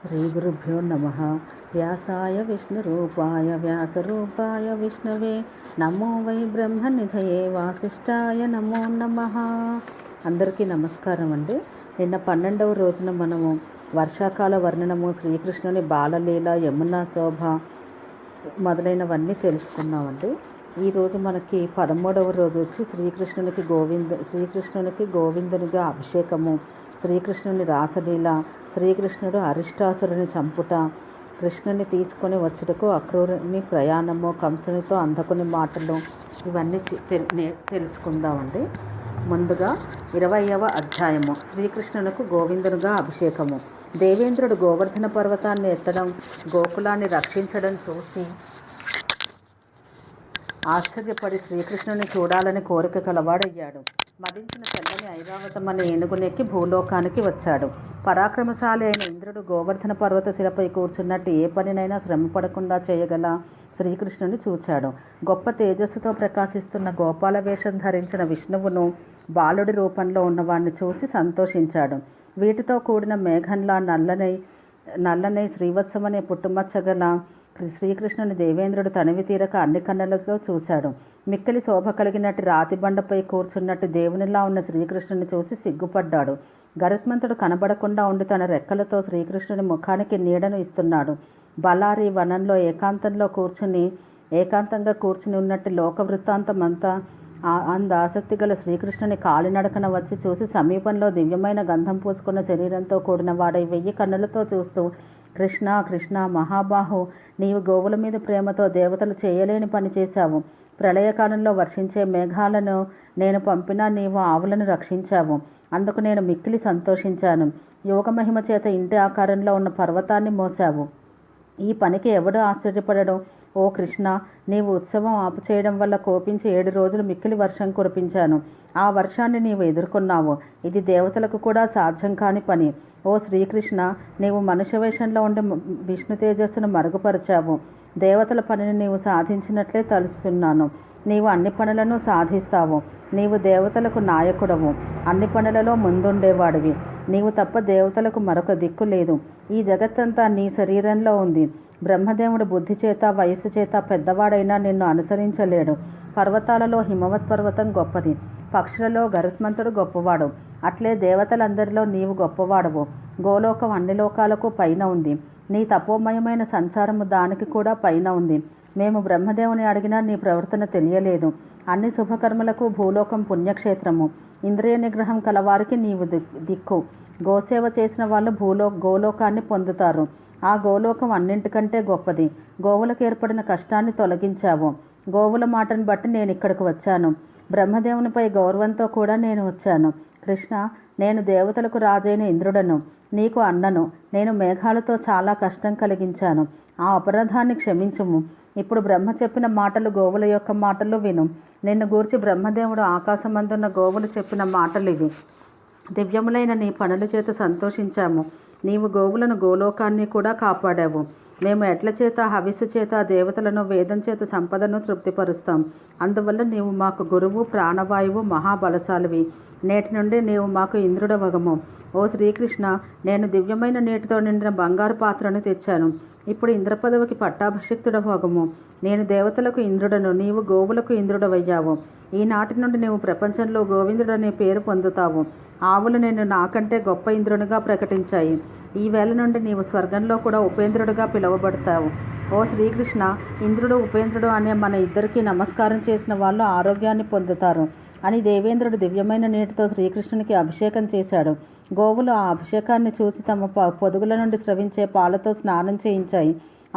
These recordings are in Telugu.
శ్రీగురుభ్యో నమ. వ్యాసాయ విష్ణురూపాయ వ్యాసరూపాయ విష్ణవే నమో వై బ్రహ్మనిధయే వాసిష్ఠాయ నమో నమ. అందరికీ నమస్కారం అండి. నిన్న 12వ రోజున మనము వర్షాకాల వర్ణనము, శ్రీకృష్ణుని బాలలీల, యమునా శోభ మొదలైనవన్నీ తెలుసుకున్నామండి. ఈరోజు మనకి 13వ రోజు వచ్చి శ్రీకృష్ణునికి గోవిందునిగా అభిషేకము, శ్రీకృష్ణుని రాసలీల, శ్రీకృష్ణుడు అరిష్టాసురుని చంపుట, కృష్ణుని తీసుకొని వచ్చుటకు అక్రూరుని ప్రయాణము, కంసునితో అందకుని మాటలు, ఇవన్నీ తెలుసుకుందామండి. ముందుగా 20వ అధ్యాయము, శ్రీకృష్ణునికి గోవిందునిగా అభిషేకము. దేవేంద్రుడు గోవర్ధన పర్వతాన్ని ఎత్తడం, గోకులాన్ని రక్షించడం చూసి ఆశ్చర్యపడి శ్రీకృష్ణుని చూడాలని కోరిక కలవాడయ్యాడు. మదించిన తెల్లని ఐరావతం అనే ఏనుగునెక్కి భూలోకానికి వచ్చాడు. పరాక్రమశాలి అయిన ఇంద్రుడు గోవర్ధన పర్వత శిలపై కూర్చున్నట్టు ఏ పనినైనా శ్రమ పడకుండా చేయగల శ్రీకృష్ణుని చూచాడు. గొప్ప తేజస్సుతో ప్రకాశిస్తున్న గోపాల వేషం ధరించిన విష్ణువును బాలుడి రూపంలో ఉన్నవాడిని చూసి సంతోషించాడు. వీటితో కూడిన మేఘంలా నల్లనై శ్రీవత్సమనే పుట్టుమచ్చగల శ్రీకృష్ణుని దేవేంద్రుడు తనివి తీరక అన్ని కన్నులతో చూశాడు. మిక్కిలి శోభ కలిగినట్టు రాతి బండపై కూర్చున్నట్టు దేవునిలా ఉన్న శ్రీకృష్ణుని చూసి సిగ్గుపడ్డాడు. గరుత్మంతుడు కనబడకుండా ఉండి తన రెక్కలతో శ్రీకృష్ణుని ముఖానికి నీడను ఇస్తున్నాడు. బలారి వనంలో ఏకాంతంగా కూర్చుని ఉన్నట్టు లోక వృత్తాంతమంతా ఆసక్తి గల శ్రీకృష్ణుని కాలినడకన వచ్చి చూసి సమీపంలో దివ్యమైన గంధం పూసుకున్న శరీరంతో కూడిన వాడై 1000 కన్నులతో చూస్తూ, కృష్ణ కృష్ణ మహాబాహు, నీవు గోవుల మీద ప్రేమతో దేవతలు చేయలేని పని చేశావు. ప్రళయకాలంలో వర్షించే మేఘాలను నేను పంపినా నీవు ఆవులను రక్షించావు. అందుకు నేను మిక్కిలి సంతోషించాను. యోగమహిమ చేత ఇంటి ఆకారంలో ఉన్న పర్వతాన్ని మోసావు. ఈ పనికి ఎవడు ఆశ్చర్యపడడు? ఓ కృష్ణ, నీవు ఉత్సవం ఆపుచేయడం వల్ల కోపించి 7 రోజులు మిక్కిలి వర్షం కురిపించాను. ఆ వర్షాన్ని నీవు ఎదుర్కొన్నావు. ఇది దేవతలకు కూడా సాధ్యం కాని పని. ఓ శ్రీకృష్ణ, నీవు మనుష్య వేషంలో ఉండి విష్ణు తేజస్సును మరుగుపరిచావు. దేవతల పనిని నీవు సాధించినట్లే తలుస్తున్నాను. నీవు అన్ని పనులను సాధిస్తావు. నీవు దేవతలకు నాయకుడవు, అన్ని పనులలో ముందుండేవాడివి. నీవు తప్ప దేవతలకు మరొక దిక్కు లేదు. ఈ జగత్తంతా నీ శరీరంలో ఉంది. బ్రహ్మదేవుడు బుద్ధి చేత, వయస్సు చేత పెద్దవాడైనా నిన్ను అనుసరించలేడు. పర్వతాలలో హిమవత్ పర్వతం గొప్పది, పక్షులలో గరుత్మంతుడు గొప్పవాడు. అట్లే దేవతలందరిలో నీవు గొప్పవాడవు. గోలోకం అన్ని లోకాలకు పైన ఉంది. నీ తపోమయమైన సంచారము దానికి కూడా పైన ఉంది. మేము బ్రహ్మదేవుని అడిగినా నీ ప్రవర్తన తెలియలేదు. అన్ని శుభకర్మలకు భూలోకం పుణ్యక్షేత్రము. ఇంద్రియ నిగ్రహం కలవారికి నీవు దిక్కు. గోసేవ చేసిన వాళ్ళు గోలోకాన్ని పొందుతారు. ఆ గోలోకం అన్నింటికంటే గొప్పది. గోవులకు ఏర్పడిన కష్టాన్ని తొలగించావు. గోవుల మాటను బట్టి నేను ఇక్కడికి వచ్చాను. బ్రహ్మదేవునిపై గౌరవంతో కూడా నేను వచ్చాను. కృష్ణ, నేను దేవతలకు రాజైన ఇంద్రుడను, నీకు అన్నను. నేను మేఘాలతో చాలా కష్టం కలిగించాను. ఆ అపరాధాన్ని క్షమించుము. ఇప్పుడు బ్రహ్మ చెప్పిన మాటలు గోవుల యొక్క మాటలు విను. నిన్ను గూర్చి బ్రహ్మదేవుడు ఆకాశమందున్న గోవులు చెప్పిన మాటలు ఇవి. దివ్యములైన నీ పనుల చేత సంతోషించాము. నీవు గోవులను, గోలోకాన్ని కూడా కాపాడావు. మేము ఎడ్ల చేత, హవిస్సు చేత దేవతలను, వేదం చేత సంపదను తృప్తిపరుస్తాం. అందువల్ల నీవు మాకు గురువు, ప్రాణవాయువు, మహాబలశాలివి. నేటి నుండి నీవు మాకు ఇంద్రుడవగము. ఓ శ్రీకృష్ణ, నేను దివ్యమైన నీటితో నిండిన బంగారు పాత్రను తెచ్చాను. ఇప్పుడు ఇంద్రపదవికి పట్టాభిషిక్తుడవగము. నేను దేవతలకు ఇంద్రుడను, నీవు గోవులకు ఇంద్రుడవయ్యావు. ఈనాటి నుండి నీవు ప్రపంచంలో గోవిందుడనే పేరు పొందుతావు. ఆవులు నిన్ను నాకంటే గొప్ప ఇంద్రునిగా ప్రకటించాయి. ఈ వేళ నుండి నీవు స్వర్గంలో కూడా ఉపేంద్రుడిగా పిలువబడతావు. ఓ శ్రీకృష్ణ, ఇంద్రుడు, ఉపేంద్రుడు అనే మన ఇద్దరికీ నమస్కారం చేసిన వాళ్ళు ఆరోగ్యాన్ని పొందుతారు అని దేవేంద్రుడు దివ్యమైన నీటితో శ్రీకృష్ణునికి అభిషేకం చేశాడు. గోవులు ఆ అభిషేకాన్ని చూసి తమ పొదుగుల నుండి స్రవించే పాలతో స్నానం చేయించాయి.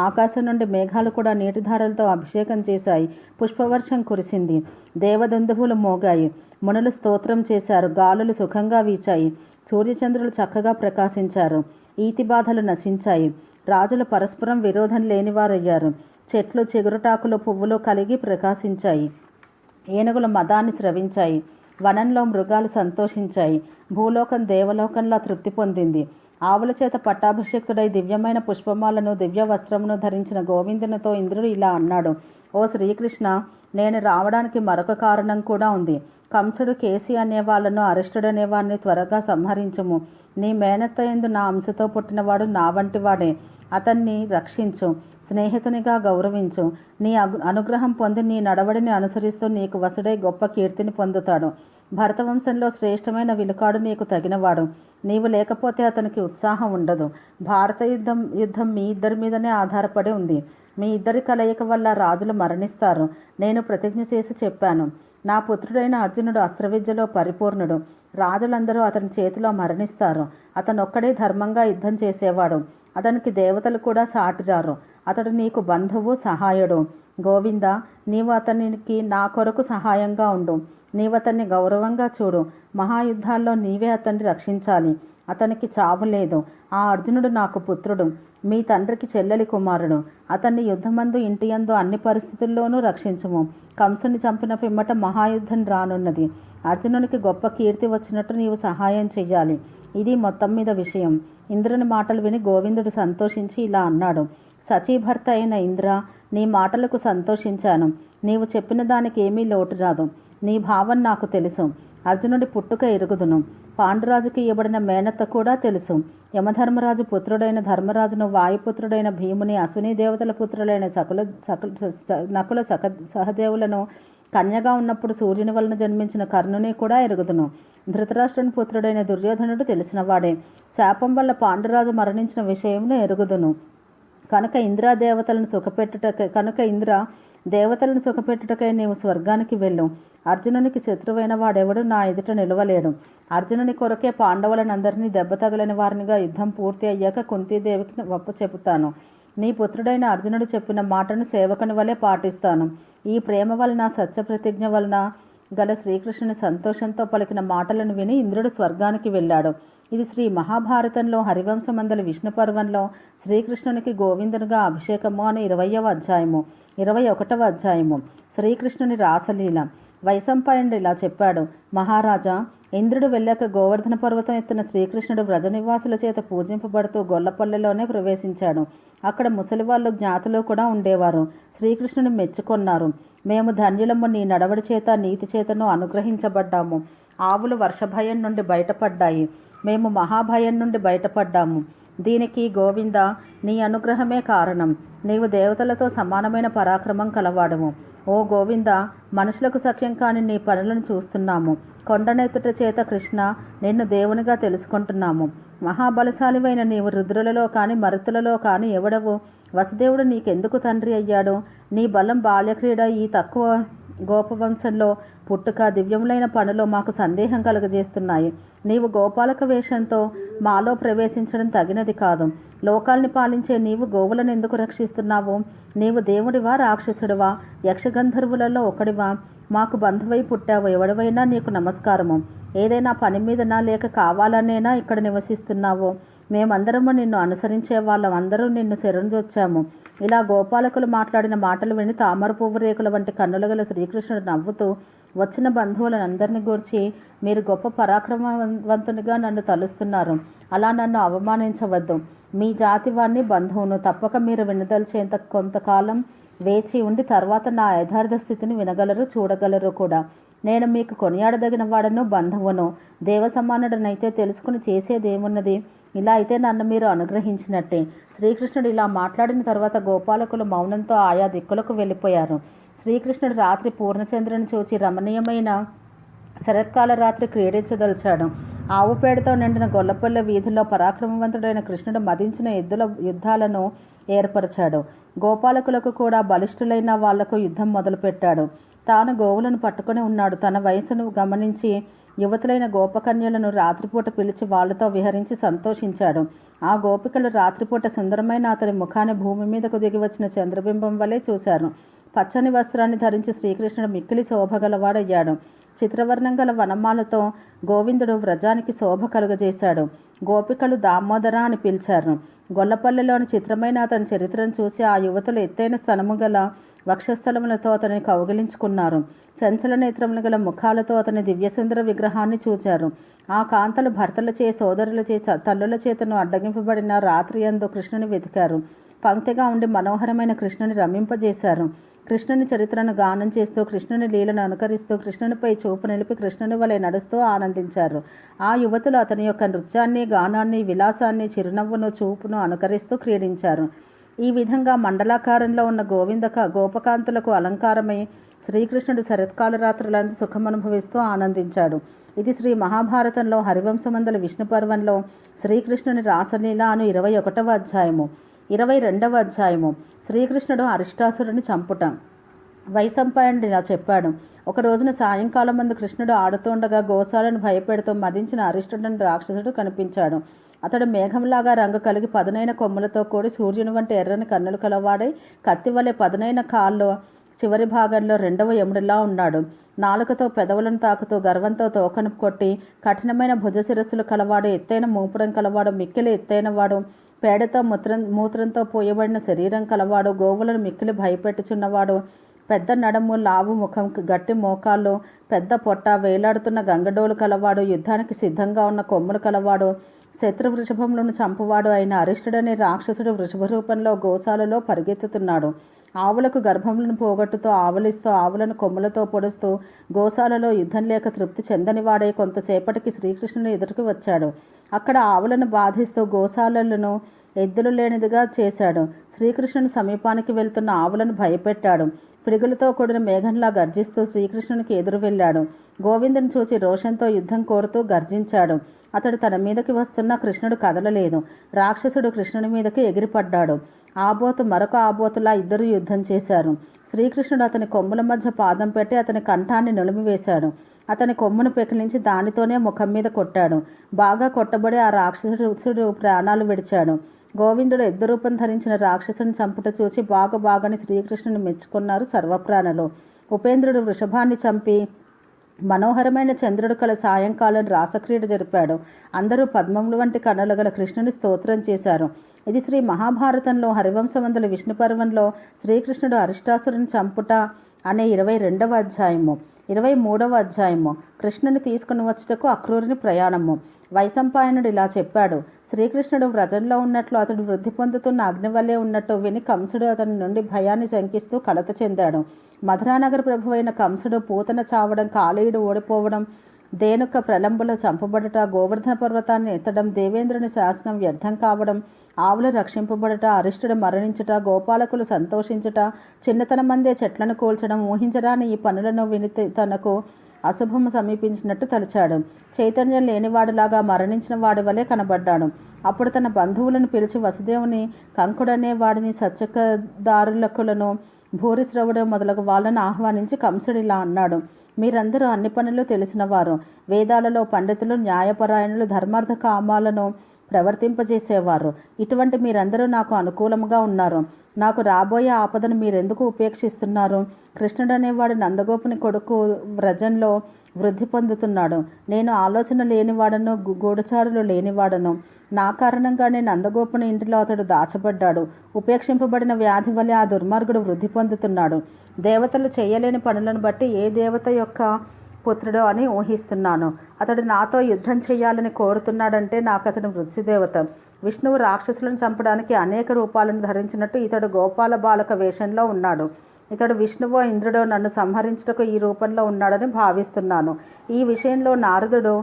ఆకాశం నుండి మేఘాలు కూడా నీటిధారలతో అభిషేకం చేశాయి. పుష్పవర్షం కురిసింది. దేవదందువులు మోగాయి. మునులు స్తోత్రం చేశారు. గాలులు సుఖంగా వీచాయి. సూర్యచంద్రులు చక్కగా ప్రకాశించారు. ఈతి బాధలు నశించాయి. రాజులు పరస్పరం విరోధం లేనివారయ్యారు. చెట్లు, చిగురుటాకులు, పువ్వులు కలిగి ప్రకాశించాయి. ఏనుగుల మదాన్ని స్రవించాయి. వనంలో మృగాలు సంతోషించాయి. భూలోకం దేవలోకంలా తృప్తి పొందింది. ఆవుల చేత పట్టాభిషిక్తుడై దివ్యమైన పుష్పమాలను, దివ్య వస్త్రమును ధరించిన గోవిందునితో ఇంద్రుడు ఇలా అన్నాడు. ఓ శ్రీకృష్ణ, నేను రావడానికి మరొక కారణం కూడా ఉంది. కంసుడు కేసి అనే వాళ్ళను అరిష్టుడు అనేవాడిని త్వరగా సంహరించుము. నీ మేనత్త యందు నా అంశతో పుట్టినవాడు నా వంటి వాడే. అతన్ని రక్షించు, స్నేహితునిగా గౌరవించు. నీ అనుగ్రహం పొంది నీ నడవడిని అనుసరిస్తూ నీకు వసుడై గొప్ప కీర్తిని పొందుతాడు. భరతవంశంలో శ్రేష్టమైన విలుకాడు నీకు తగినవాడు. నీవు లేకపోతే అతనికి ఉత్సాహం ఉండదు. భారత యుద్ధం మీ ఇద్దరి మీదనే ఆధారపడి ఉంది. మీ ఇద్దరి కలయిక వల్ల రాజులు మరణిస్తారు. నేను ప్రతిజ్ఞ చేసి చెప్పాను. నా పుత్రుడైన అర్జునుడు అస్త్రవిద్యలో పరిపూర్ణుడు. రాజులందరూ అతని చేతిలో మరణిస్తారు. అతనొక్కడే ధర్మంగా యుద్ధం చేసేవాడు. అతనికి దేవతలు కూడా సాటిరారు. అతడు నీకు బంధువు, సహాయుడు. గోవింద, నీవు అతనికి నా కొరకు సహాయంగా ఉండు. నీవు అతన్ని గౌరవంగా చూడు. మహాయుద్ధాల్లో నీవే అతన్ని రక్షించాలి. అతనికి చావు లేదు. ఆ అర్జునుడు నాకు పుత్రుడు, మీ తండ్రికి చెల్లెలి కుమారుడు. అతన్ని యుద్ధమందు ఇంటియందు అన్ని పరిస్థితుల్లోనూ రక్షించుము. కంసుని చంపిన పిమ్మట మహాయుద్ధం రానున్నది. అర్జునునికి గొప్ప కీర్తి వచ్చినట్టు నీవు సహాయం చెయ్యాలి. ఇది మొత్తం మీద విషయం. ఇంద్రుని మాటలు విని గోవిందుడు సంతోషించి ఇలా అన్నాడు. సచీభర్త అయిన ఇంద్ర, నీ మాటలకు సంతోషించాను. నీవు చెప్పిన దానికి ఏమీ లోటు రాదు. నీ భావం నాకు తెలుసు. అర్జునుడి పుట్టుక ఎరుగుదును. పాండురాజుకి ఇవ్వబడిన మేనత్త కూడా తెలుసు. యమధర్మరాజు పుత్రుడైన ధర్మరాజును, వాయుపుత్రుడైన భీముని, అశ్విని దేవతల పుత్రులైన నకుల సహదేవులను, కన్యగా ఉన్నప్పుడు సూర్యుని వలన జన్మించిన కర్ణుని కూడా ఎరుగుదును. ధృతరాష్ట్రుని పుత్రుడైన దుర్యోధనుడు తెలిసినవాడే. శాపం వల్ల పాండురాజు మరణించిన విషయమును ఎరుగుదును. కనుక ఇంద్ర దేవతలను సుఖపెట్టుటకై నీవు స్వర్గానికి వెళ్ళు. అర్జునునికి శత్రువైన వాడెవడు నా ఎదుట నిలవలేడు. అర్జునుని కొరకే పాండవులనందరినీ దెబ్బ తగలని వారినిగా యుద్ధం పూర్తి అయ్యాక కుంతీదేవికి ఒప్ప చెబుతాను. నీ పుత్రుడైన అర్జునుడు చెప్పిన మాటను సేవకుని వలె పాటిస్తాను. ఈ ప్రేమ వలన, సత్యప్రతిజ్ఞ వలన గల శ్రీకృష్ణుని సంతోషంతో పలికిన మాటలను విని ఇంద్రుడు స్వర్గానికి వెళ్ళాడు. ఇది శ్రీ మహాభారతంలో హరివంశమందలి విష్ణు పర్వంలో శ్రీకృష్ణునికి గోవిందునిగా అభిషేకము అని 20వ అధ్యాయము, 21వ అధ్యాయము. శ్రీకృష్ణుని రాసలీల. వైశంపాయనుడు ఇలా చెప్పాడు. మహారాజా, ఇంద్రుడు వెళ్ళాక గోవర్ధన పర్వతం ఎత్తున శ్రీకృష్ణుడు వ్రజనివాసుల చేత పూజింపబడుతూ గొల్లపల్లెలోనే ప్రవేశించాడు. అక్కడ ముసలివాళ్ళు, జ్ఞాతులు కూడా ఉండేవారు. శ్రీకృష్ణుని మెచ్చుకొన్నారు. మేము ధన్యులము, నీ నడవడి చేత నీతి చేతను అనుగ్రహించబడ్డాము. ఆవులు వర్షభయం నుండి బయటపడ్డాయి. మేము మహాభయం నుండి బయటపడ్డాము. దీనికి గోవింద, నీ అనుగ్రహమే కారణం. నీవు దేవతలతో సమానమైన పరాక్రమం కలవాడము. ఓ గోవింద, మనుషులకు సఖ్యం కాని నీ పనులను చూస్తున్నాము. కొండనెత్తుట చేత కృష్ణ, నిన్ను దేవునిగా తెలుసుకుంటున్నాము. మహాబలశాలివైన నీవు రుద్రులలో కానీ మరుతులలో కానీ ఎవడవు? వసుదేవుడు నీకెందుకు తండ్రి అయ్యాడు? నీ బలం, బాల్యక్రీడ, ఈ తక్కువ గోపవంశంలో పుట్టుక, దివ్యములైన పనులు మాకు సందేహం కలుగజేస్తున్నాయి. నీవు గోపాలక వేషంతో మాలో ప్రవేశించడం తగినది కాదు. లోకాల్ని పాలించే నీవు గోవులను ఎందుకు రక్షిస్తున్నావు? నీవు దేవుడివా, రాక్షసుడివా, యక్షగంధర్వులలో ఒకడివా? మాకు బంధువై పుట్టావు. ఎవడివైనా నీకు నమస్కారము. ఏదైనా పని మీదనా లేక కావాలనేనా ఇక్కడ నివసిస్తున్నావు? మేమందరము నిన్ను అనుసరించే వాళ్ళం, అందరూ నిన్ను శరణుజొచ్చాము. ఇలా గోపాలకులు మాట్లాడిన మాటలు విని తామర పువ్వు రేకుల వంటి కన్నులు గల శ్రీకృష్ణుడు నవ్వుతూ, వచ్చిన బంధువులందరినీ గూర్చి, మీరు గొప్ప పరాక్రమవంతునిగా నన్ను తలుస్తున్నారు. అలా నన్ను అవమానించవద్దు. మీ జాతి వాణ్ణి, బంధువును. తప్పక మీరు వినదలిచేంత కొంతకాలం వేచి ఉండి తర్వాత నా యథార్థ స్థితిని వినగలరు, చూడగలరు కూడా. నేను మీకు కొనియాడదగిన వాడను, బంధువును. దేవసమానుడనైతే తెలుసుకుని చేసేదేమున్నది? ఇలా అయితే నన్ను మీరు అనుగ్రహించినట్టే. శ్రీకృష్ణుడు ఇలా మాట్లాడిన తర్వాత గోపాలకులు మౌనంతో ఆయా దిక్కులకు వెళ్ళిపోయారు. శ్రీకృష్ణుడు రాత్రి పూర్ణచంద్రుని చూచి రమణీయమైన శరత్కాల రాత్రి క్రీడించదలిచాడు. ఆవు పేడతో నిండిన గొల్లపల్లె వీధుల్లో పరాక్రమవంతుడైన కృష్ణుడు మదించిన ఎద్దుల యుద్ధాలను ఏర్పరిచాడు. గోపాలకులకు కూడా బలిష్ఠులైన వాళ్లకు యుద్ధం మొదలుపెట్టాడు. తాను గోవులను పట్టుకుని ఉన్నాడు. తన వయసును గమనించి యువతులైన గోపకన్యలను రాత్రిపూట పిలిచి వాళ్లతో విహరించి సంతోషించాడు. ఆ గోపికలు రాత్రిపూట సుందరమైన అతని ముఖాన్ని భూమి మీదకు దిగి వచ్చిన చంద్రబింబం వలె చూశారు. పచ్చని వస్త్రాన్ని ధరించి శ్రీకృష్ణుడు మిక్కిలి శోభగలవాడయ్యాడు. చిత్రవర్ణం గల వనమాలతో గోవిందుడు వ్రజానికి శోభ కలుగజేశాడు. గోపికలు దామోదర అని పిలిచారు. గొల్లపల్లెలోని చిత్రమైన అతని చరిత్రను చూసి ఆ యువతులు ఎత్తైన స్తనము గల వక్షస్థలములతో అతని కౌగిలించుకున్నారు. చంచల నేత్రములు గల ముఖాలతో అతని దివ్యసుందర విగ్రహాన్ని చూచారు. ఆ కాంతలు భర్తలచే, సోదరులచే, తల్లుల చేతను అడ్డగింపబడిన రాత్రి యందు కృష్ణుని వెతికారు. పంక్తిగా ఉండి మనోహరమైన కృష్ణుని రమింపజేశారు. కృష్ణుని చరిత్రను గానం చేస్తూ, కృష్ణుని లీలను అనుకరిస్తూ, కృష్ణునిపై చూపు నిలిపి కృష్ణుని వలె నడుస్తూ ఆనందించారు. ఆ యువతులు అతని యొక్క నృత్యాన్ని, గానాన్ని, విలాసాన్ని, చిరునవ్వును, చూపును అనుకరిస్తూ క్రీడించారు. ఈ విధంగా మండలాకారంలో ఉన్న గోపకాంతులకు అలంకారమై శ్రీకృష్ణుడు శరత్కాల రాత్రులందు సుఖమనుభవిస్తూ ఆనందించాడు. ఇది శ్రీ మహాభారతంలో హరివంశమందల విష్ణు పర్వంలో శ్రీకృష్ణుని రాసలీల అను 21వ అధ్యాయము. 22వ అధ్యాయము శ్రీకృష్ణుడు అరిష్టాసురుని చంపుట. వైశంపాయనుడు ఇలా చెప్పాడు. ఒక రోజున సాయంకాలం మందు కృష్ణుడు ఆడుతుండగా గోశాలను భయపెడుతూ మదించిన అరిష్టుడని రాక్షసుడు కనిపించాడు. అతడు మేఘంలాగా రంగు కలిగి పదునైన కొమ్ములతో కూడి సూర్యుని వంటి ఎర్రని కన్నులు కలవాడై కత్తి వలె పదునైన కాళ్ళు చివరి భాగంలో 2వ యముడిలా ఉన్నాడు. నాలుకతో పెదవులను తాకుతూ గర్వంతో తోకను కొట్టి కఠినమైన భుజశిరస్సులు కలవాడు, ఎత్తైన మూపురం కలవాడు, మిక్కిలి ఎత్తైనవాడు, పేడతో మూత్రంతో పోయబడిన శరీరం కలవాడు, గోవులను మిక్కిలి భయపెట్టుచున్నవాడు, పెద్ద నడుము, లావు ముఖం, గట్టి మోకాళ్ళు, పెద్ద పొట్ట, వేలాడుతున్న గంగడోలు కలవాడు, యుద్ధానికి సిద్ధంగా ఉన్న కొమ్ములు కలవాడు, శత్రు వృషభములను చంపువాడు అయిన అరిష్టుడనే రాక్షసుడు వృషభ రూపంలో గోశాలలో పరిగెత్తుతున్నాడు. ఆవులకు గర్భములను పోగొట్టుతూ ఆవలిస్తూ ఆవులను కొమ్ములతో పొడుస్తూ గోశాలలో యుద్ధం లేక తృప్తి చెందనివాడే కొంతసేపటికి శ్రీకృష్ణుని ఎదురుకు వచ్చాడు. అక్కడ ఆవులను బాధిస్తూ గోశాలలను ఎద్దులు లేనిదిగా చేశాడు. శ్రీకృష్ణుని సమీపానికి వెళ్తున్న ఆవులను భయపెట్టాడు. పిడుగులతో కూడిన మేఘంలా గర్జిస్తూ శ్రీకృష్ణునికి ఎదురు వెళ్ళాడు. గోవిందుని చూసి రోషంతో యుద్ధం కోరుతూ గర్జించాడు. అతడు తన మీదకి వస్తున్న కృష్ణుడు కదలలేదు. రాక్షసుడు కృష్ణుని మీదకి ఎగిరిపడ్డాడు. ఆబోతు మరొక ఆబోతులా ఇద్దరు యుద్ధం చేశారు. శ్రీకృష్ణుడు అతని కొమ్ముల మధ్య పాదం పెట్టి అతని కంఠాన్ని నులిమివేశాడు. అతని కొమ్మును పెకిలించి దానితోనే ముఖం మీద కొట్టాడు. బాగా కొట్టబడి ఆ రాక్షసుడు ప్రాణాలు విడిచాడు. గోవిందుడు ఎద్దురూపం ధరించిన రాక్షసుని చంపుట చూచి బాగని శ్రీకృష్ణుని మెచ్చుకున్నారు సర్వప్రాణులు. ఉపేంద్రుడు వృషభాన్ని చంపి మనోహరమైన చంద్రుడు కల సాయంకాలం రాసక్రీడ జరిపాడు. అందరూ పద్మములు వంటి కన్నులు గల కృష్ణుని స్తోత్రం చేశారు. ఇది శ్రీ మహాభారతంలో హరివంశమందల విష్ణు పర్వంలో శ్రీకృష్ణుడు అరిష్టాసురుని చంపుట అనే 22వ అధ్యాయము. 23వ అధ్యాయము కృష్ణుని తీసుకుని వచ్చుటకు అక్రూరుని ప్రయాణము. వైశంపాయనుడు ఇలా చెప్పాడు. శ్రీకృష్ణుడు వ్రజంలో ఉన్నట్లు అతడు వృద్ధి పొందుతున్న అగ్నివల్లే ఉన్నట్టు విని కంసుడు అతని నుండి భయాన్ని శంకిస్తూ కలత చెందాడు. మధురానగర ప్రభువైన కంసుడు పూతన చావడం, కాళీయుడు ఓడిపోవడం, దేనుక ప్రలంబులు చంపబడట, గోవర్ధన పర్వతాన్ని ఎత్తడం, దేవేంద్రుని శాసనం వ్యర్థం కావడం, ఆవులు రక్షింపబడట, అరిష్టుడు మరణించుట, గోపాలకులు సంతోషించుట, చిన్నతనమందే చెట్లను కూల్చడం, ఊహించరాని ఈ పనులను విని తనకు అశుభము సమీపించినట్టు తలిచాడు. చైతన్యం లేనివాడులాగా మరణించిన వాడి వలె కనబడ్డాడు. అప్పుడు తన బంధువులను పిలిచి వసుదేవుని, కంకుడనే వాడిని, సత్యకదారులకులను, భూరిశ్రవుడు మొదలగు వాళ్ళను ఆహ్వానించి కంసుడు ఇలా అన్నాడు. మీరందరూ అన్ని పనులు తెలిసినవారు, వేదాలలో పండితులు, న్యాయపరాయణులు, ధర్మార్థ కామాలను ప్రవర్తింపజేసేవారు. ఇటువంటి మీరందరూ నాకు అనుకూలముగా ఉన్నారు. నాకు రాబోయే ఆపదను మీరెందుకు ఉపేక్షిస్తున్నారు? కృష్ణుడనేవాడు నందగోపుని కొడుకు వ్రజంలో వృద్ధి పొందుతున్నాడు. నేను ఆలోచన లేనివాడను, గూఢచారులు లేనివాడను. నా కారణంగానే నందగోపుని ఇంటిలో అతడు దాచబడ్డాడు. ఉపేక్షింపబడిన వ్యాధి వల్ల ఆ దుర్మార్గుడు వృద్ధి పొందుతున్నాడు. దేవతలు చేయలేని పనులను బట్టి ఏ దేవత యొక్క పుత్రుడు అని ఊహిస్తున్నాను. అతడు నాతో యుద్ధం చేయాలని కోరుతున్నాడంటే నాకు అతడు మృత్యుదేవత. విష్ణువు రాక్షసులను చంపడానికి అనేక రూపాలను ధరించినట్టు ఇతడు గోపాల బాలక వేషంలో ఉన్నాడు. ఇతడు విష్ణువో ఇంద్రుడో నన్ను సంహరించుటకు ఈ రూపంలో ఉన్నాడని భావిస్తున్నాను. ఈ విషయంలో నారదుడు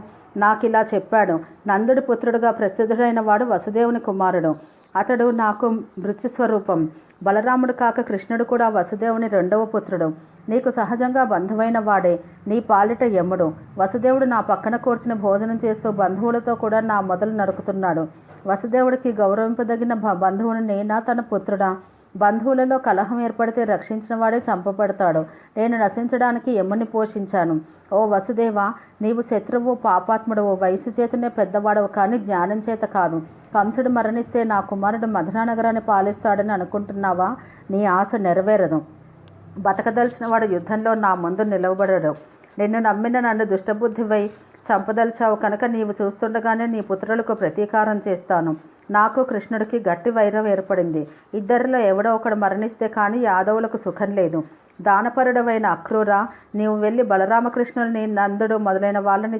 నాకిలా చెప్పాడు. నందుడి పుత్రుడుగా ప్రసిద్ధుడైన వాడు వసుదేవుని కుమారుడు. అతడు నాకు మృత్యుస్వరూపం. బలరాముడు కాక కృష్ణుడు కూడా వసుదేవుని 2వ పుత్రుడు. నీకు సహజంగా బంధువైన వాడే. నీ పాలిట యముడు. వసుదేవుడు నా పక్కన కూర్చుని భోజనం చేస్తూ బంధువులతో కూడా నా మొదలు నరుకుతున్నాడు. వసుదేవుడికి గౌరవింపదగిన బంధువుని నేనా, తన పుత్రుడా? బంధువులలో కలహం ఏర్పడితే రక్షించిన వాడే చంపబడతాడు. నేను నశించడానికి యముని పోషించాను. ఓ వసుదేవ, నీవు శత్రువు, పాపాత్ముడవు, వయసు చేతనే పెద్దవాడవు, కానీ జ్ఞానం చేత కాదు. కంసుడు మరణిస్తే నా కుమారుడు మధురానగరాన్ని పాలిస్తాడని అనుకుంటున్నావా? నీ ఆశ నెరవేరదు. బతకదలిచిన వాడు యుద్ధంలో నా ముందు నిలవబడడు. నిన్ను నమ్మిన నన్ను దుష్టబుద్ధివై చంపదలిచావు కనుక నీవు చూస్తుండగానే నీ పుత్రులకు ప్రతీకారం చేస్తాను. నాకు కృష్ణుడికి గట్టి వైరం ఏర్పడింది. ఇద్దరిలో ఎవడో ఒకడు మరణిస్తే కానీ యాదవులకు సుఖం లేదు. దానపరుడవైన అక్రూర, నీవు వెళ్ళి బలరామకృష్ణుల్ని, నందుడు మొదలైన వాళ్ళని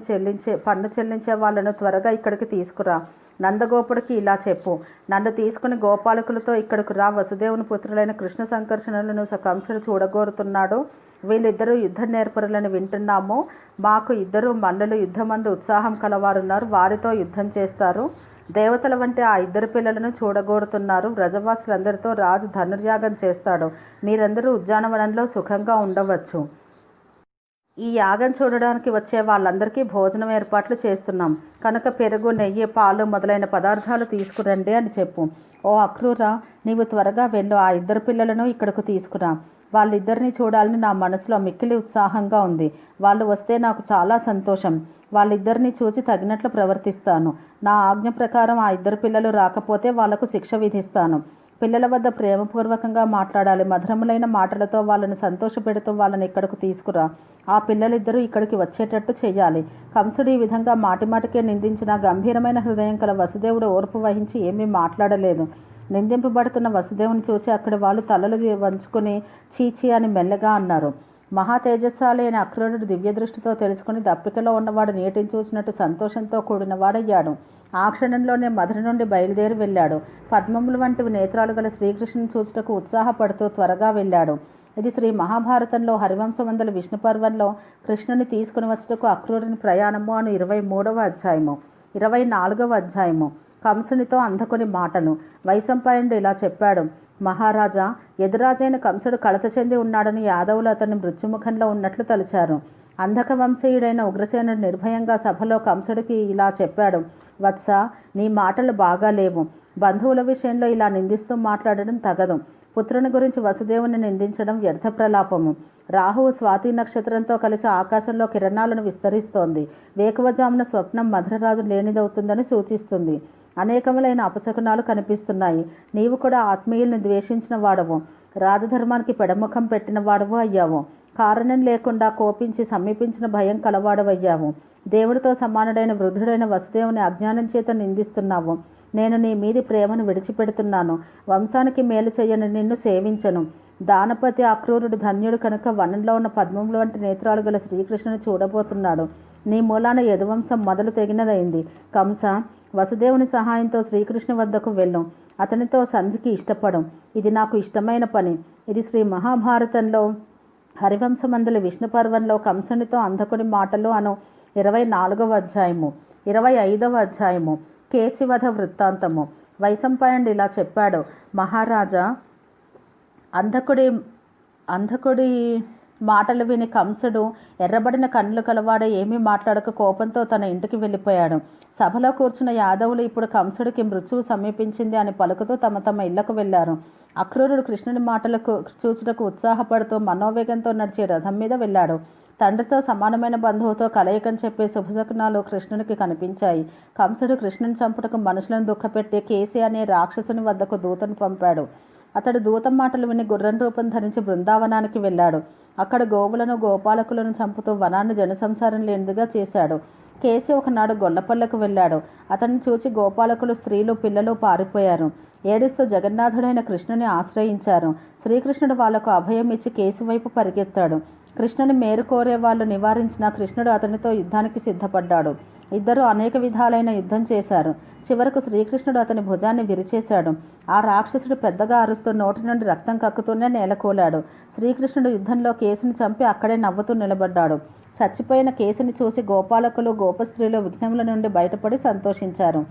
పన్ను చెల్లించే వాళ్ళను త్వరగా ఇక్కడికి తీసుకురా. నందగోపుడికి ఇలా చెప్పు, నన్ను తీసుకుని గోపాలకులతో ఇక్కడికి రా. వసుదేవుని పుత్రులైన కృష్ణ సంకర్షణలను కంసుడు చూడగోరుతున్నాడు. వీళ్ళిద్దరూ యుద్ధ నేర్పరులని వింటున్నాము. మాకు ఇద్దరు మల్లులు యుద్ధమందు ఉత్సాహం కలవారున్నారు. వారితో యుద్ధం చేస్తారు. దేవతల వంటి ఆ ఇద్దరు పిల్లలను చూడగోరుతున్నారు. వ్రజవాసులందరితో రాజు ధనుర్యాగం చేస్తాడు. మీరందరూ ఉద్యానవనంలో సుఖంగా ఉండవచ్చు. ఈ యాగం చూడడానికి వచ్చే వాళ్ళందరికీ భోజనం ఏర్పాట్లు చేస్తున్నాం కనుక పెరుగు, నెయ్యి, పాలు మొదలైన పదార్థాలు తీసుకురండి అని చెప్పు. ఓ అక్రూర, నీవు త్వరగా వెళ్ళు. ఆ ఇద్దరు పిల్లలను ఇక్కడకు తీసుకురా. వాళ్ళిద్దరిని చూడాలని నా మనసులో మిక్కిలి ఉత్సాహంగా ఉంది. వాళ్ళు వస్తే నాకు చాలా సంతోషం. వాళ్ళిద్దరిని చూసి తగినట్లు ప్రవర్తిస్తాను. నా ఆజ్ఞ ప్రకారం ఆ ఇద్దరు పిల్లలు రాకపోతే వాళ్లకు శిక్ష విధిస్తాను. పిల్లల వద్ద ప్రేమపూర్వకంగా మాట్లాడాలి. మధురములైన మాటలతో వాళ్ళని సంతోషపెడుతూ వాళ్ళని ఇక్కడకు తీసుకురా. ఆ పిల్లలిద్దరూ ఇక్కడికి వచ్చేటట్టు చెయ్యాలి. కంసుడు ఈ విధంగా మాటిమాటికే నిందించిన గంభీరమైన హృదయం కల వసుదేవుడు ఓర్పు వహించి ఏమీ మాట్లాడలేదు. నిందింపబడుతున్న వసుదేవుని చూచి అక్కడి వాళ్ళు తలలు వంచుకుని చీచీ అని మెల్లగా అన్నారు. మహా తేజస్సాలి అయిన అక్రూరుడు దివ్య దృష్టితో తెలుసుకుని దప్పికలో ఉన్నవాడు నీటిని చూసినట్టు సంతోషంతో కూడిన వాడయ్యాడు. ఆ క్షణంలోనే మధుర నుండి బయలుదేరి వెళ్ళాడు. పద్మములు వంటివి నేత్రాలు గల శ్రీకృష్ణుని చూచుటకు ఉత్సాహపడుతూ త్వరగా వెళ్ళాడు. ఇది శ్రీ మహాభారతంలో హరివంశమందల విష్ణు పర్వంలో కృష్ణుని తీసుకుని వచ్చుటకు అక్రూరుని ప్రయాణము అను 23వ అధ్యాయము. 24వ అధ్యాయము. కంసునితో అంధకుని మాటలు. వైశంపాయనుడు ఇలా చెప్పాడు. మహారాజా, ఎదురాజైన కంసుడు కలత చెంది ఉన్నాడని యాదవులు అతన్ని మృత్యుముఖంలో ఉన్నట్లు తలిచారు. అంధక వంశీయుడైన ఉగ్రసేనుడు నిర్భయంగా సభలో కంసుడికి ఇలా చెప్పాడు. వత్స, నీ మాటలు బాగా లేవు. బంధువుల విషయంలో ఇలా నిందిస్తూ మాట్లాడడం తగదు. పుత్రుని గురించి వసుదేవుని నిందించడం వ్యర్థ ప్రలాపము. రాహువు స్వాతి నక్షత్రంతో కలిసి ఆకాశంలో కిరణాలను విస్తరిస్తోంది. వేకువజామున స్వప్నం మధురరాజు లేనిదవుతుందని సూచిస్తుంది. అనేకములైన అపశకునాలు కనిపిస్తున్నాయి. నీవు కూడా ఆత్మీయుల్ని ద్వేషించిన వాడవు, రాజధర్మానికి పెడముఖం పెట్టిన వాడవు అయ్యావు. కారణం లేకుండా కోపించి సమీపించిన భయం కలవాడవయ్యావు. దేవుడితో సమానుడైన వృద్ధుడైన వసుదేవుని అజ్ఞానం చేత నిందిస్తున్నావు. నేను నీ మీది ప్రేమను విడిచిపెడుతున్నాను. వంశానికి మేలు చెయ్యని నిన్ను సేవించను. దానపతి అక్రూరుడు ధన్యుడు కనుక వనంలో ఉన్న పద్మముల వంటి నేత్రాలు గల శ్రీకృష్ణుని చూడబోతున్నాడు. నీ మూలాన యదువంశం మొదలు తెగినదైంది. కంస, వసుదేవుని సహాయంతో శ్రీకృష్ణు వద్దకు వెళ్ళు. అతనితో సంధికి ఇష్టపడు. ఇది నాకు ఇష్టమైన పని. ఇది శ్రీ మహాభారతంలో హరివంశమందుల విష్ణు పర్వంలో కంసునితో అంధకుని మాటలు అను 24వ అధ్యాయము. 25వ అధ్యాయము. కేశివధ వృత్తాంతము. వైశంపాయనుడు ఇలా చెప్పాడు. మహారాజా, అంధకుడి మాటలు విని కంసుడు ఎర్రబడిన కన్నులు కలవాడే ఏమీ మాట్లాడక కోపంతో తన ఇంటికి వెళ్ళిపోయాడు. సభలో కూర్చున్న యాదవులు ఇప్పుడు కంసుడికి మృత్యువు సమీపించింది అని పలుకుతూ తమ తమ ఇళ్లకు వెళ్లారు. అక్రూరుడు కృష్ణుని మాటలకు చూచుటకు ఉత్సాహపడుతూ మనోవేగంతో నడిచే రథం మీద వెళ్ళాడు. తండ్రితో సమానమైన బంధువుతో కలయికని చెప్పే శుభశకునాలు కృష్ణునికి కనిపించాయి. కంసుడు కృష్ణుని చంపుటకు మనుషులను దుఃఖపెట్టి కేసి అనే రాక్షసుని వద్దకు దూతను పంపాడు. అతడు దూతం మాటలు విని గుర్రం రూపం ధరించి బృందావనానికి వెళ్ళాడు. అక్కడ గోవులను, గోపాలకులను చంపుతూ వనాన్ని జనసంసారం లేనిదిగా చేశాడు. కేసి ఒకనాడు గొల్లపల్లెకు వెళ్ళాడు. అతన్ని చూచి గోపాలకులు, స్త్రీలు, పిల్లలు పారిపోయారు. ఏడుస్తూ జగన్నాథుడైన కృష్ణుని ఆశ్రయించారు. శ్రీకృష్ణుడు వాళ్లకు అభయం ఇచ్చి కేసు వైపు పరిగెత్తాడు. కృష్ణుని మేరు కోరే వాళ్ళు నివారించిన కృష్ణుడు అతనితో యుద్ధానికి సిద్ధపడ్డాడు. ఇద్దరు అనేక విధాలైన యుద్ధం చేశారు. చివరకు శ్రీకృష్ణుడు అతని భుజాన్ని విరిచేశాడు. ఆ రాక్షసుడు పెద్దగా అరుస్తూ నోటి నుండి రక్తం కక్కుతూనే నేలకూలాడు. శ్రీకృష్ణుడు యుద్ధంలో కేసుని చంపి అక్కడే నవ్వుతూ నిలబడ్డాడు. చచ్చిపోయిన కేసుని చూసి గోపాలకులు, గోపస్త్రీలు విఘ్నముల నుండి బయటపడి సంతోషించారు.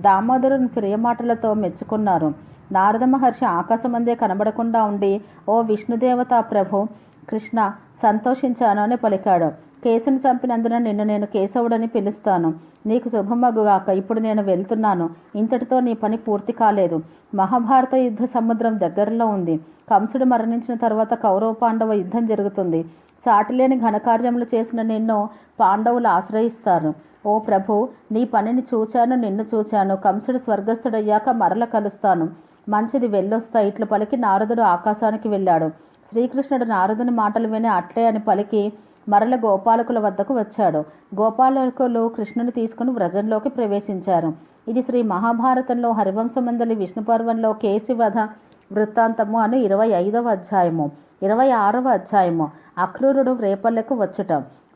దామోదరుని ప్రియమాటలతో మెచ్చుకున్నారు. నారద మహర్షి ఆకాశమందే కనబడకుండా ఉండి, ఓ విష్ణుదేవతా ప్రభు కృష్ణ, సంతోషించాను అని పలికాడు. కేసుని చంపినందున నిన్ను నేను కేశవుడని పిలుస్తాను. నీకు శుభమగుగాక. ఇప్పుడు నేను వెళ్తున్నాను. ఇంతటితో నీ పని పూర్తి కాలేదు. మహాభారత యుద్ధ సముద్రం దగ్గరలో ఉంది. కంసుడు మరణించిన తర్వాత కౌరవ పాండవ యుద్ధం జరుగుతుంది. సాటిలేని ఘనకార్యములు చేసిన నిన్ను పాండవులు ఆశ్రయిస్తారు. ఓ ప్రభు, నీ పనిని చూచాను, నిన్ను చూచాను. కంసుడు స్వర్గస్థుడయ్యాక మరల కలుస్తాను. మంచిది, వెళ్ళొస్తా. ఇట్లు పలికి నారదుడు ఆకాశానికి వెళ్ళాడు. శ్రీకృష్ణుడు నారదుని మాటలు విని అట్లే అని పలికి మరల గోపాలకుల వద్దకు వచ్చాడు. గోపాలకులు కృష్ణుని తీసుకుని వ్రజంలోకి ప్రవేశించారు. ఇది శ్రీ మహాభారతంలో హరివంశమందలి విష్ణుపర్వంలో కేశివధ వృత్తాంతము అని 25వ అధ్యాయము. 26వ అధ్యాయము. అక్రూరుడు రేపల్లెకు వచ్చుట.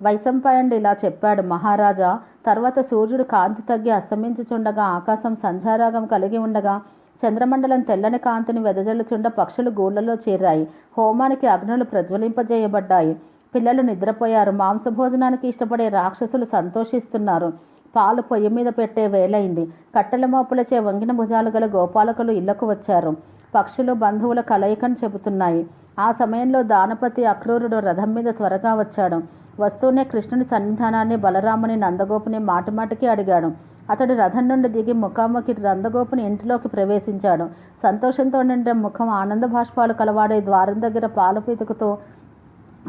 వైశంపాయనుడు ఇలా చెప్పాడు: మహారాజా, తర్వాత సూర్యుడు కాంతి తగ్గి అస్తమించుచుండగా, ఆకాశం సంధ్యారాగం కలిగి ఉండగా, చంద్రమండలం తెల్లని కాంతిని వెదజల్లుచుండ పక్షులు గూళ్ళలో చేరాయి. హోమానికి అగ్నులు ప్రజ్వలింపజేయబడ్డాయి. పిల్లలు నిద్రపోయారు. మాంసభోజనానికి ఇష్టపడే రాక్షసులు సంతోషిస్తున్నారు. పాలు పొయ్యి మీద పెట్టే వేలైంది. కట్టెల మోపులచే వంగిన భుజాలు గల గోపాలకులు ఇళ్లకు వచ్చారు. పక్షులు బంధువుల కలయికను చెబుతున్నాయి. ఆ సమయంలో దానపతి అక్రూరుడు రథం మీద త్వరగా వచ్చాడు. వస్తూనే కృష్ణుని సన్నిధానాన్ని, బలరాముని, నందగోపుని మాటిమాటికి అడిగాడు. అతడు రథం నుండి దిగి ముఖాముఖి నందగోపుని ఇంటిలోకి ప్రవేశించాడు. సంతోషంతో నిండిన ముఖం, ఆనంద భాష్పాలు కలవాడే ద్వారం దగ్గర పాలు పితుకుతూ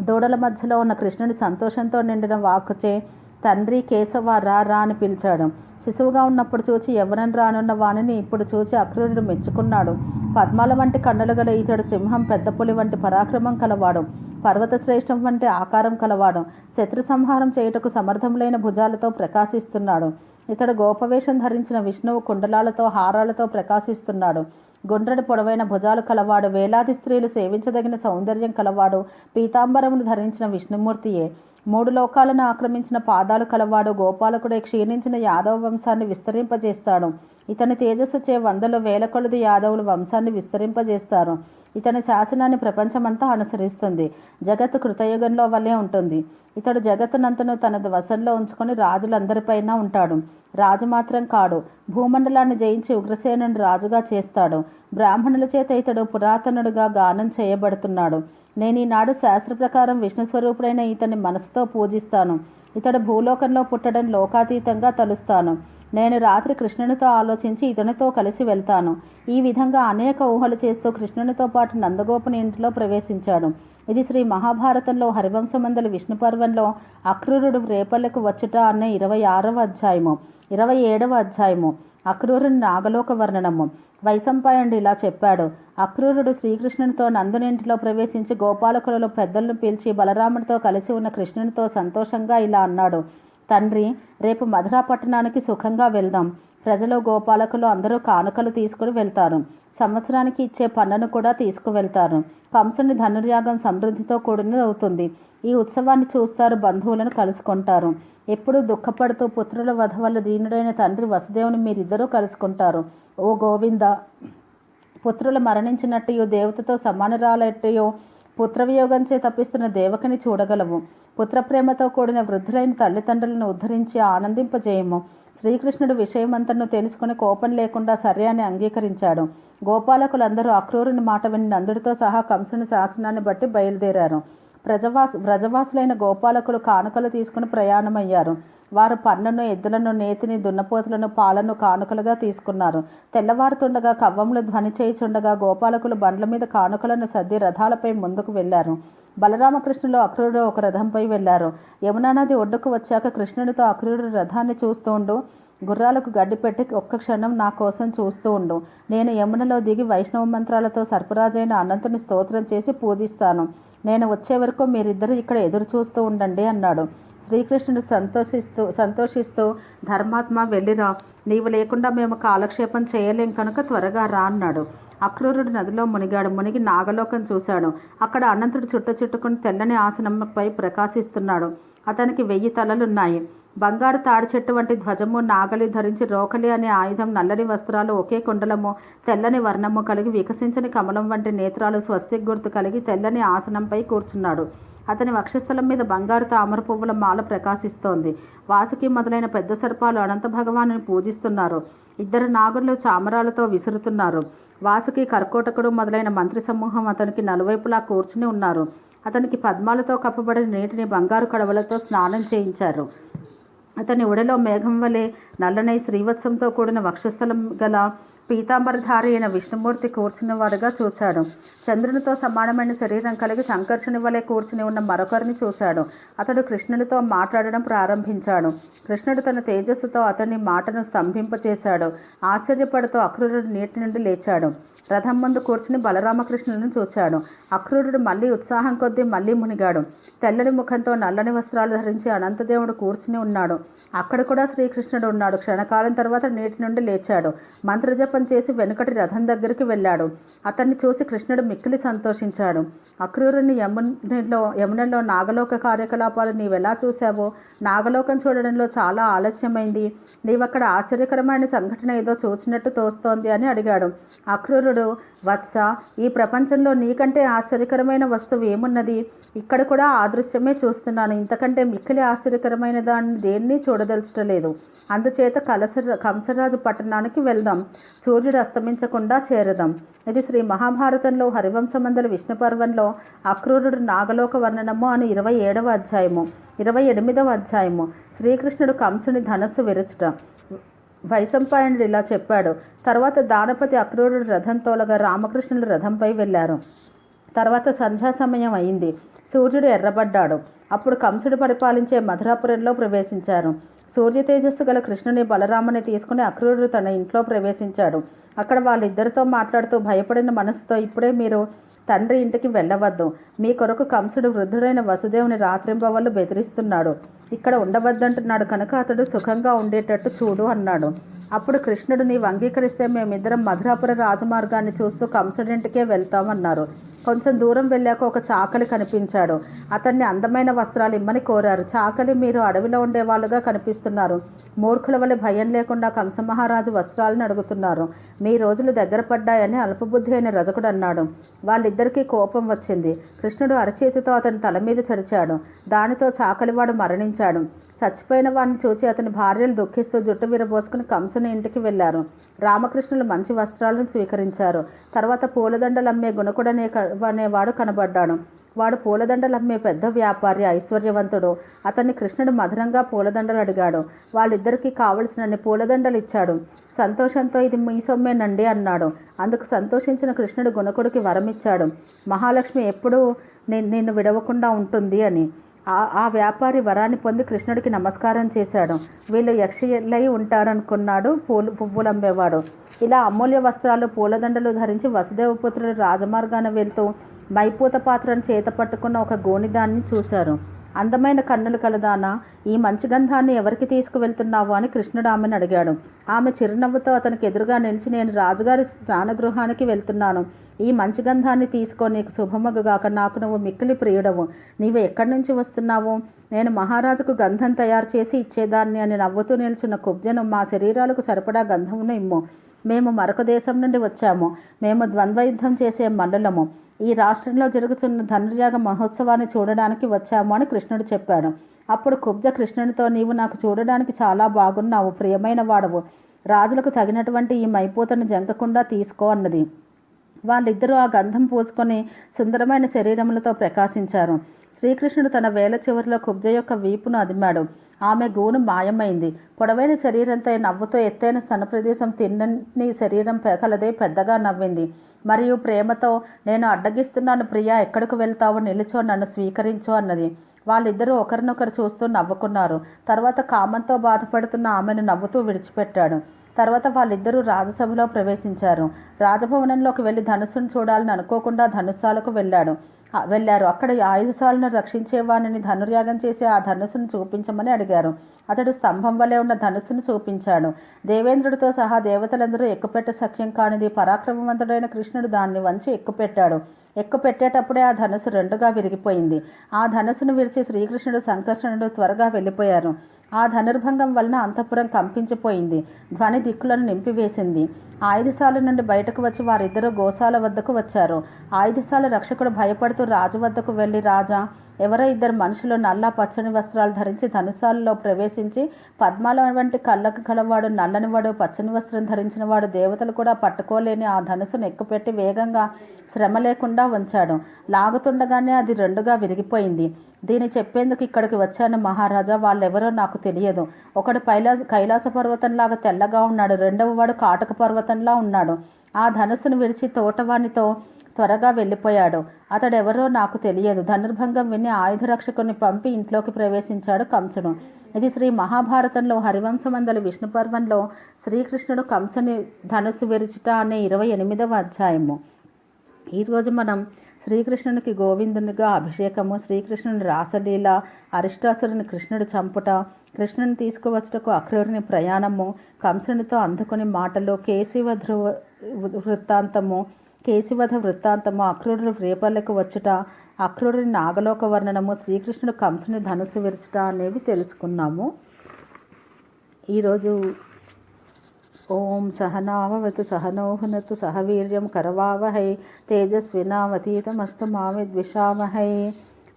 దూడల మధ్యలో ఉన్న కృష్ణుని సంతోషంతో నిండిన వాక్కుచే తండ్రి కేశవ రా రా అని పిలిచాడు. శిశువుగా ఉన్నప్పుడు చూచి యవ్వనం రానున్న వాణిని ఇప్పుడు చూచి అక్రూరుడు మెచ్చుకున్నాడు. పద్మాల వంటి కన్నులు గల ఇతడు సింహం, పెద్ద పులి వంటి పరాక్రమం కలవాడు. పర్వత శ్రేష్టం వంటి ఆకారం కలవాడు. శత్రు సంహారం చేయుటకు సమర్థములైన భుజాలతో ప్రకాశిస్తున్నాడు. ఇతడు గోపవేషం ధరించిన విష్ణువు కుండలాలతో, హారాలతో ప్రకాశిస్తున్నాడు. గుండ్రటి పొడవైన భుజాలు కలవాడు. వేలాది స్త్రీలు సేవించదగిన సౌందర్యం కలవాడు. పీతాంబరమును ధరించిన విష్ణుమూర్తియే. 3 లోకాలను ఆక్రమించిన పాదాలు కలవాడు. గోపాలకుడే క్షీణించిన యాదవ వంశాన్ని విస్తరింపజేస్తాడు. ఇతని తేజస్సుచే వందలు వేల కొలది యాదవులు వంశాన్ని విస్తరింపజేస్తారు. ఇతని శాసనాన్ని ప్రపంచమంతా అనుసరిస్తుంది. జగత్తు కృతయుగంలో వల్లే ఉంటుంది. ఇతడు జగత్తునంతను తన వశంలో ఉంచుకొని రాజులందరిపైన ఉంటాడు. రాజు మాత్రం కాడు. భూమండలాన్ని జయించి ఉగ్రసేనుని రాజుగా చేస్తాడు. బ్రాహ్మణుల చేత ఇతడు పురాతనుడుగా గానం చేయబడుతున్నాడు. నేను ఈనాడు శాస్త్ర ప్రకారం విష్ణుస్వరూపుడైన ఇతని మనసుతో పూజిస్తాను. ఇతడు భూలోకంలో పుట్టడం లోకాతీతంగా తలుస్తాను. నేను రాత్రి కృష్ణునితో ఆలోచించి ఇతనితో కలిసి వెళ్తాను. ఈ విధంగా అనేక ఊహలు చేస్తూ కృష్ణునితో పాటు నందగోపుని ఇంటిలో ప్రవేశించాడు. ఇది శ్రీ మహాభారతంలో హరివంశమందలి విష్ణుపర్వంలో అక్రూరుడు రేపల్లెకు వచ్చుట అనే 26వ అధ్యాయము. 27వ అధ్యాయము. అక్రూరుని నాగలోక వర్ణనము. వైశంపాయనుడు ఇలా చెప్పాడు: అక్రూరుడు శ్రీకృష్ణునితో నందునింటిలో ప్రవేశించి గోపాలకులలో పెద్దలను పిలిచి బలరాముడితో కలిసి ఉన్న కృష్ణునితో సంతోషంగా ఇలా అన్నాడు: తండ్రి, రేపు మధురా పట్టణానికి సుఖంగా వెళ్దాం. ప్రజలు, గోపాలకులు అందరూ కానుకలు తీసుకుని వెళ్తారు. సంవత్సరానికి ఇచ్చే పన్నును కూడా తీసుకువెళ్తారు. కంసుని ధనుర్యాగం సమృద్ధితో కూడినది అవుతుంది. ఈ ఉత్సవాన్ని చూస్తారు, బంధువులను కలుసుకుంటారు. ఎప్పుడూ దుఃఖపడుతూ పుత్రుల వధ వల్ల దీనుడైన తండ్రి వసుదేవుని మీరిద్దరూ కలుసుకుంటారు. ఓ గోవింద, పుత్రులు మరణించినట్టు, దేవతతో సమానరాలట్టయో పుత్రవియోగంచే తప్పిస్తున్న దేవకిని చూడగలవు. పుత్రప్రేమతో కూడిన వృద్ధులైన తల్లిదండ్రులను ఉద్ధరించి ఆనందింపజేయము. శ్రీకృష్ణుడు విషయమంతను తెలుసుకుని కోపం లేకుండా సరే అని అంగీకరించాడు. గోపాలకులందరూ అక్రూరుని మాట విని నందుడితో సహా కంసుని శాసనాన్ని బట్టి బయలుదేరారు. వ్రజవాసులైన గోపాలకులు కానుకలు తీసుకుని ప్రయాణమయ్యారు. వారు పన్నును, ఎద్దులను, నేతిని, దున్నపోతులను, పాలను కానుకలుగా తీసుకున్నారు. తెల్లవారుతుండగా కవ్వములు ధ్వని చేయుచుండగా గోపాలకులు బండ్ల మీద కానుకలను సర్ది రథాలపై ముందుకు వెళ్లారు. బలరామకృష్ణులు అక్రూరుడు ఒక రథంపై వెళ్లారు. యమునా నది ఒడ్డుకు వచ్చాక కృష్ణుడితో అక్రూరుడు రథాన్ని చూస్తూ ఉండు. గుర్రాలకు గడ్డి పెట్టి ఒక్క క్షణం నా కోసం చూస్తూ ఉండు. నేను యమునలో దిగి వైష్ణవ మంత్రాలతో సర్పరాజైన అనంతుని స్తోత్రం చేసి పూజిస్తాను. నేను వచ్చే వరకు మీరిద్దరూ ఇక్కడ ఎదురు చూస్తూ ఉండండి అన్నాడు. శ్రీకృష్ణుడు సంతోషిస్తూ ధర్మాత్మ వెళ్ళిరా, నీవు లేకుండా మేము కాలక్షేపం చేయలేం కనుక త్వరగా రా అన్నాడు. అక్రూరుడు నదిలో మునిగాడు. మునిగి నాగలోకం చూశాడు. అక్కడ అనంతుడు చుట్టుకుని తెల్లని ఆసనంపై ప్రకాశిస్తున్నాడు. అతనికి 1000 తలలున్నాయి. బంగారు తాడి చెట్టు వంటి ధ్వజము, నాగలి ధరించి రోకలి అనే ఆయుధం, నల్లని వస్త్రాలు, ఒకే కుండలము, తెల్లని వర్ణము కలిగి వికసించని కమలం వంటి నేత్రాలు, స్వస్తిక్ గుర్తు కలిగి తెల్లని ఆసనంపై కూర్చున్నాడు. అతని వక్షస్థలం మీద బంగారు తామర పువ్వుల మాల ప్రకాశిస్తోంది. వాసుకి మొదలైన పెద్ద సర్పాలు అనంత భగవాను పూజిస్తున్నారు. 2 నాగులు చామరాలతో విసురుతున్నారు. వాసుకి, కర్కోటకుడు మొదలైన మంత్రి సమూహం అతనికి నలువైపులా కూర్చుని ఉన్నారు. అతనికి పద్మాలతో కప్పబడిన నీటిని బంగారు కడవలతో స్నానం చేయించారు. అతని ఉడలో మేఘం వలె నల్లనై శ్రీవత్సంతో కూడిన వక్షస్థలం గల పీతాంబరధారి అయిన విష్ణుమూర్తి కూర్చున్నవాడుగా చూశాడు. చంద్రునితో సమానమైన శరీరం కలిగి సంకర్షణి వలె కూర్చుని ఉన్న మరొకరిని చూశాడు. అతడు కృష్ణునితో మాట్లాడడం ప్రారంభించాడు. కృష్ణుడు తన తేజస్సుతో అతని మాటను స్తంభింపచేశాడు. ఆశ్చర్యపడుతూ అక్రూరుడు నీటి నుండి లేచాడు. రథం ముందు కూర్చుని బలరామకృష్ణులను చూచాడు. అక్రూరుడు మళ్ళీ ఉత్సాహం కొద్దీ మళ్ళీ మునిగాడు. తెల్లని ముఖంతో నల్లని వస్త్రాలు ధరించి అనంతదేవుడు కూర్చుని ఉన్నాడు. అక్కడ కూడా శ్రీకృష్ణుడు ఉన్నాడు. క్షణకాలం తర్వాత నీటి నుండి లేచాడు. మంత్రజపం చేసి వెనుకటి రథం దగ్గరికి వెళ్ళాడు. అతన్ని చూసి కృష్ణుడు మిక్కిలి సంతోషించాడు. అక్రూరుని యమునలో నాగలోక కార్యకలాపాలు నీవెలా చూశావో, నాగలోకం చూడడంలో చాలా ఆలస్యమైంది. నీవక్కడ ఆశ్చర్యకరమైన సంఘటన ఏదో చూచినట్టు తోస్తోంది అని అడిగాడు. అక్రూరుడు, వత్స, ఈ ప్రపంచంలో నీకంటే ఆశ్చర్యకరమైన వస్తువు ఏమున్నది? ఇక్కడ కూడా ఆ దృశ్యమే చూస్తున్నాను. ఇంతకంటే మిక్కిలి ఆశ్చర్యకరమైన దాన్ని దేన్ని చూడదలుచటలేదు. అందుచేత కంసరాజు పట్టణానికి వెళ్దాం. సూర్యుడు అస్తమించకుండా చేరదాం. ఇది శ్రీ మహాభారతంలో హరివంశమందల విష్ణు పర్వంలో అక్రూరుడు నాగలోక వర్ణనము అని 27వ అధ్యాయము. 28వ అధ్యాయము. శ్రీకృష్ణుడు కంసుని ధనస్సు విరచుట. వైశంపాయనుడు ఇలా చెప్పాడు. తర్వాత దానపతి అక్రూరుడు రథం తోలగా రామకృష్ణులు రథంపై వెళ్ళారు. తర్వాత సంధ్యా సమయం అయింది. సూర్యుడు ఎర్రబడ్డాడు. అప్పుడు కంసుడు పరిపాలించే మధురాపురంలో ప్రవేశించారు. సూర్య తేజస్సు గల కృష్ణుని బలరాముని తీసుకుని అక్రూరుడు తన ఇంట్లో ప్రవేశించాడు. అక్కడ వాళ్ళిద్దరితో మాట్లాడుతూ భయపడిన మనసుతో, ఇప్పుడే మీరు తండ్రి ఇంటికి వెళ్ళవద్దు. మీ కొరకు కంసుడు వృద్ధుడైన వసుదేవుని రాత్రింబవళ్ళు బెదిరిస్తున్నాడు. ఇక్కడ ఉండవద్దంటున్నాడు కనుక అతడు సుఖంగా ఉండేటట్టు చూడు అన్నాడు. అప్పుడు కృష్ణుడు, నీవు అంగీకరిస్తే మేమిద్దరం మధురాపుర రాజమార్గాన్ని చూస్తూ కంసుడింటికే వెళ్తామన్నారు. కొంచెం దూరం వెళ్ళాక ఒక చాకలి కనిపించాడు. అతన్ని అందమైన వస్త్రాలు ఇమ్మని కోరారు. చాకలి, మీరు అడవిలో ఉండేవాళ్ళుగా కనిపిస్తున్నారు. మూర్ఖుల వల్ల భయం లేకుండా కంసమహారాజు వస్త్రాలను అడుగుతున్నారు. మీ రోజులు దగ్గర పడ్డాయని అల్పబుద్ధి అయిన రజకుడు అన్నాడు. వాళ్ళిద్దరికీ కోపం వచ్చింది. కృష్ణుడు అరచేతితో అతని తల మీద చరిచాడు. దానితో చాకలివాడు మరణించాడు. చచ్చిపోయిన వాడిని చూచి అతని భార్యలు దుఃఖిస్తూ జుట్టు విరబోసుకుని కంసుని ఇంటికి వెళ్లారు. రామకృష్ణులు మంచి వస్త్రాలను స్వీకరించారు. తర్వాత పూలదండలమ్మే గుణకుడనేవాడు కనబడ్డాడు. వాడు పూలదండలమ్మే పెద్ద వ్యాపారి, ఐశ్వర్యవంతుడు. అతన్ని కృష్ణుడు మధురంగా పూలదండలు అడిగాడు. వాళ్ళిద్దరికీ కావలసినన్ని పూలదండలు ఇచ్చాడు. సంతోషంతో, ఇది మీ సొమ్మేనండి అన్నాడు. అందుకు సంతోషించిన కృష్ణుడు గుణకుడికి వరమిచ్చాడు. మహాలక్ష్మి ఎప్పుడూ నిన్ను విడవకుండా ఉంటుంది అని. ఆ వ్యాపారి వరాన్ని పొంది కృష్ణుడికి నమస్కారం చేశాడు. వీళ్ళు యక్షలై ఉంటారనుకున్నాడు పువ్వులమ్మేవాడు. ఇలా అమూల్య వస్త్రాలు, పూలదండలు ధరించి వసుదేవపుత్రుడు రాజమార్గాన వెళ్తూ మైపూత పాత్రను చేత పట్టుకున్న ఒక గోనిదాన్ని చూశారు. అందమైన కన్నులు కలదానా, ఈ మంచి గంధాన్ని ఎవరికి తీసుకువెళ్తున్నావు అని కృష్ణుడు ఆమెను అడిగాడు. ఆమె చిరునవ్వుతో అతనికి ఎదురుగా నిలిచి, నేను రాజుగారి స్నానగృహానికి వెళ్తున్నాను. ఈ మంచి గంధాన్ని తీసుకో, నీకు శుభమగుగాక. నాకు నువ్వు మిక్కిలి ప్రియుడవు. నీవు ఎక్కడి నుంచి వస్తున్నావు? నేను మహారాజుకు గంధం తయారు చేసి ఇచ్చేదాన్ని అని నవ్వుతూ నిల్చున్న కుబ్జను, మా శరీరాలకు సరిపడా గంధమును ఇమ్ము. మేము మరొక దేశం నుండి వచ్చాము. మేము ద్వంద్వయుద్ధం చేసే మల్లులము. ఈ రాష్ట్రంలో జరుగుతున్న ధనుర్యాగ మహోత్సవాన్ని చూడడానికి వచ్చాము అని కృష్ణుడు చెప్పాడు. అప్పుడు కుబ్జ కృష్ణునితో, నీవు నాకు చూడడానికి చాలా బాగున్నావు, ప్రియమైన వాడవు. రాజులకు తగినటువంటి ఈ మైపూతను జంకకుండా తీసుకో అన్నది. వాళ్ళిద్దరూ ఆ గంధం పూసుకొని సుందరమైన శరీరములతో ప్రకాశించారు. శ్రీకృష్ణుడు తన వేల చివరిలో కుబ్జ యొక్క వీపును అదిమాడు. ఆమె గూను మాయమైంది. పొడవైన శరీరంతో నవ్వుతో ఎత్తైన స్తన ప్రదేశం తిన్నని శరీరం కలదే పెద్దగా నవ్వింది. మరియు ప్రేమతో, నేను అడ్డగిస్తున్నాను ప్రియా, ఎక్కడికి వెళ్తావో, నిలుచో, నన్ను స్వీకరించో అన్నది. వాళ్ళిద్దరూ ఒకరినొకరు చూస్తూ నవ్వుకున్నారు. తర్వాత కామంతో బాధపడుతున్న ఆమెను నవ్వుతూ విడిచిపెట్టాడు. తర్వాత వాళ్ళిద్దరూ రాజసభలో ప్రవేశించారు. రాజభవనంలోకి వెళ్ళి ధనుస్సును చూడాలని అనుకోకుండా ధనుస్సాలకు వెళ్ళారు. అక్కడ ఆయుధశాలను రక్షించేవాణిని ధనుర్యాగం చేసి ఆ ధనుస్సును చూపించమని అడిగారు. అతడు స్తంభం వలె ఉన్న ధనుస్సును చూపించాడు. దేవేంద్రుడితో సహా దేవతలందరూ ఎక్కుపెట్ట సఖ్యం కానిది పరాక్రమవంతుడైన కృష్ణుడు దాన్ని వంచి ఎక్కుపెట్టాడు. ఎక్కుపెట్టేటప్పుడే ఆ ధనుస్సు రెండుగా విరిగిపోయింది. ఆ ధనుస్సును విరిచి శ్రీకృష్ణుడు, సంకర్షణుడు త్వరగా వెళ్ళిపోయారు. ఆ ధనుర్భంగం వలన అంతఃపురం కంపించిపోయింది. ధ్వని దిక్కులను నింపివేసింది. ఆయుధశాల నుండి బయటకు వచ్చి వారిద్దరూ గోశాల వద్దకు వచ్చారు. ఆయుధశాల రక్షకుడు భయపడుతూ రాజు వద్దకు వెళ్ళి, రాజా, ఎవరో ఇద్దరు మనుషులు నల్ల పచ్చని వస్త్రాలు ధరించి ధనుస్సాలలో ప్రవేశించి, పద్మాల వంటి కళ్ళకు కలవాడు, నల్లనివాడు, పచ్చని వస్త్రం ధరించిన వాడు, దేవతలు కూడా పట్టుకోలేని ఆ ధనుసును ఎక్కుపెట్టి వేగంగా శ్రమ లేకుండా ఉంచాడు. లాగుతుండగానే అది రెండుగా విరిగిపోయింది. దీన్ని చెప్పేందుకు ఇక్కడికి వచ్చాను మహారాజా. వాళ్ళెవరో నాకు తెలియదు. ఒకడు కైలాస పర్వతంలాగా తెల్లగా ఉన్నాడు. రెండవ వాడు కాటక పర్వతంలా ఉన్నాడు. ఆ ధనుసును విడిచి తోటవానితో, త్వరగా వెళ్ళిపోయాడు. అతడెవరో నాకు తెలియదు. ధనుర్భంగం విని ఆయుధరక్షకుని పంపి ఇంట్లోకి ప్రవేశించాడు కంసుడు. ఇది శ్రీ మహాభారతంలో హరివంశమందలి విష్ణు పర్వంలో శ్రీకృష్ణుడు కంసుని ధనుసు విరుచుట అనే 28వ అధ్యాయము. ఈరోజు మనం శ్రీకృష్ణునికి గోవిందునిగా అభిషేకము, శ్రీకృష్ణుని రాసలీల, అరిష్టాసురుని కృష్ణుడు చంపుట, కృష్ణుని తీసుకువచ్చుటకు అక్రూరుని ప్రయాణము, కంసునితో అందుకుని మాటలు, కేశివధ వృత్తాంతము, అక్రూరుడు రేపల్లెకు వచ్చుట, అక్రూరుని నాగలోక వర్ణనము, శ్రీకృష్ణుడు కంసుని ధనుసు విరుచుట అనేవి తెలుసుకున్నాము. ఈరోజు ఓం సహనావతు సహనోహునతు సహవీర్యం కరవావహై తేజస్వినావతీతమస్తు మా విద్విషావహై.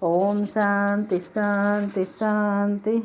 ఓం శాంతి శాంతి శాంతి.